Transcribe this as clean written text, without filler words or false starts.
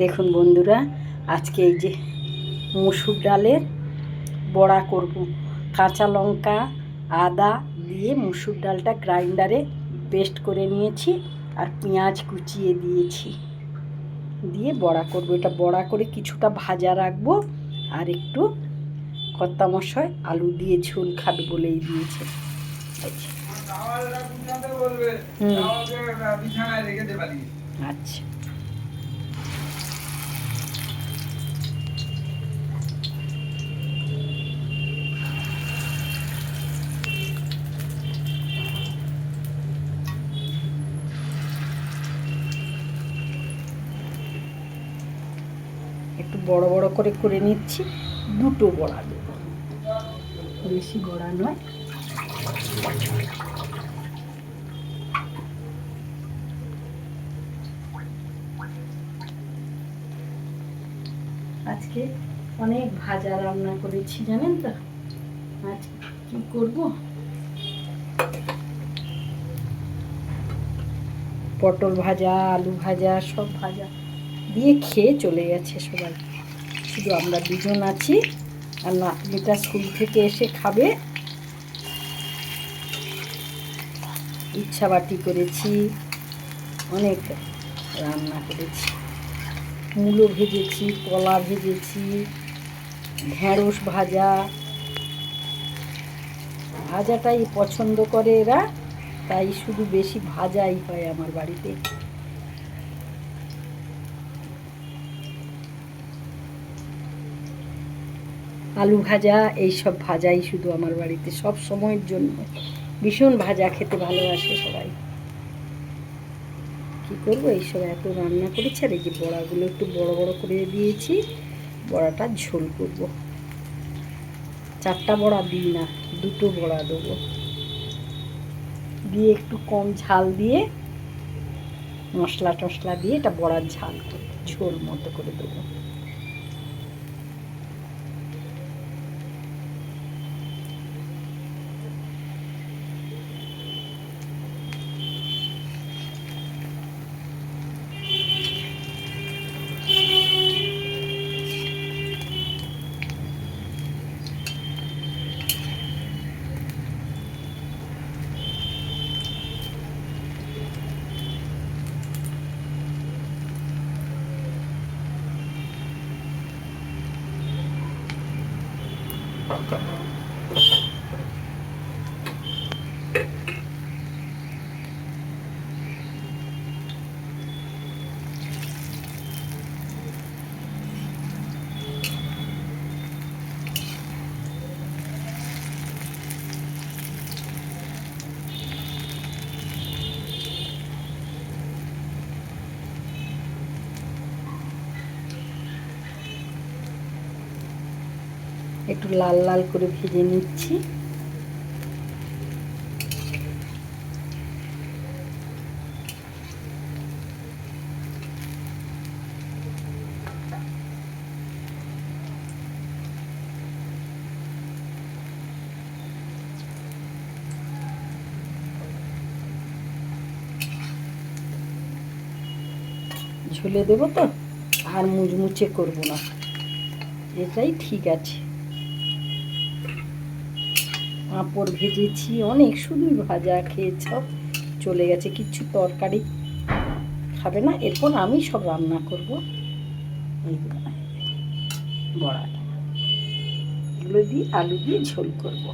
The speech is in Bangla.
দেখুন বন্ধুরা, আজকে এই যে মুসুর ডালের বড়া করব। কাঁচা লঙ্কা আদা দিয়ে মুসুর ডালটা গ্রাইন্ডারে পেস্ট করে নিয়েছি, আর পেঁয়াজ কুচিয়ে দিয়েছি, দিয়ে বড়া করব। এটা বড়া করে কিছুটা ভাজা রাখবো, আর একটু কর্তামশাই আলু দিয়ে ঝোল খাবে বলেই দিয়েছে। আচ্ছা, একটু বড় বড় করে করে নিচ্ছি। দুটো বড়া দেবো, বেশি বড়া নয়। আজকে অনেক ভাজা রান্না করেছি জানেন তো। আজকে কি করব, পটল ভাজা, আলু ভাজা, সব ভাজা দিয়ে খেয়ে চলে গেছে সবাই। শুধু আমরা দুজন আছি, আর নাতনিটা স্কুল থেকে এসে খাবে। ইচ্ছা বাটি করেছি, অনেক রান্না করেছি। মূলো ভেজেছি, কলা ভেজেছি, ঢেঁড়স ভাজা। ভাজাটাই পছন্দ করে এরা, তাই শুধু বেশি ভাজাই হয় আমার বাড়িতে। আলু ভাজা, এইসব ভাজাই শুধু আমার বাড়িতে সব সময়ের জন্য। ভীষণ ভাজা খেতে ভালোবাসে সবাই। কী করবো, এইসব এত রান্না করেছি। আর এই যে বড়াগুলো একটু বড় বড় করে দিয়েছি, বড়াটা ঝোল করব। 4টা বড়া দিই না, 2টো বড়া দেবো, দিয়ে একটু কম ঝাল দিয়ে মশলা টশলা দিয়ে এটা বড়ার ঝাল করে ঝোল মতো করে দেবো। একটু লাল লাল করে ভেজে নিচ্ছি। ঝুলে দেবো তো, আর মুচমুচে করব না, এটাই ঠিক আছে। পাঁপড় ভেজেছি অনেক, শুধুই ভাজা খেয়ে সব চলে গেছে, কিচ্ছু তরকারি খাবে না। এরপর আমি সব রান্না করব। এইগুলো বড়াটা, এগুলো দিয়ে আলু দিয়ে ঝোল করব।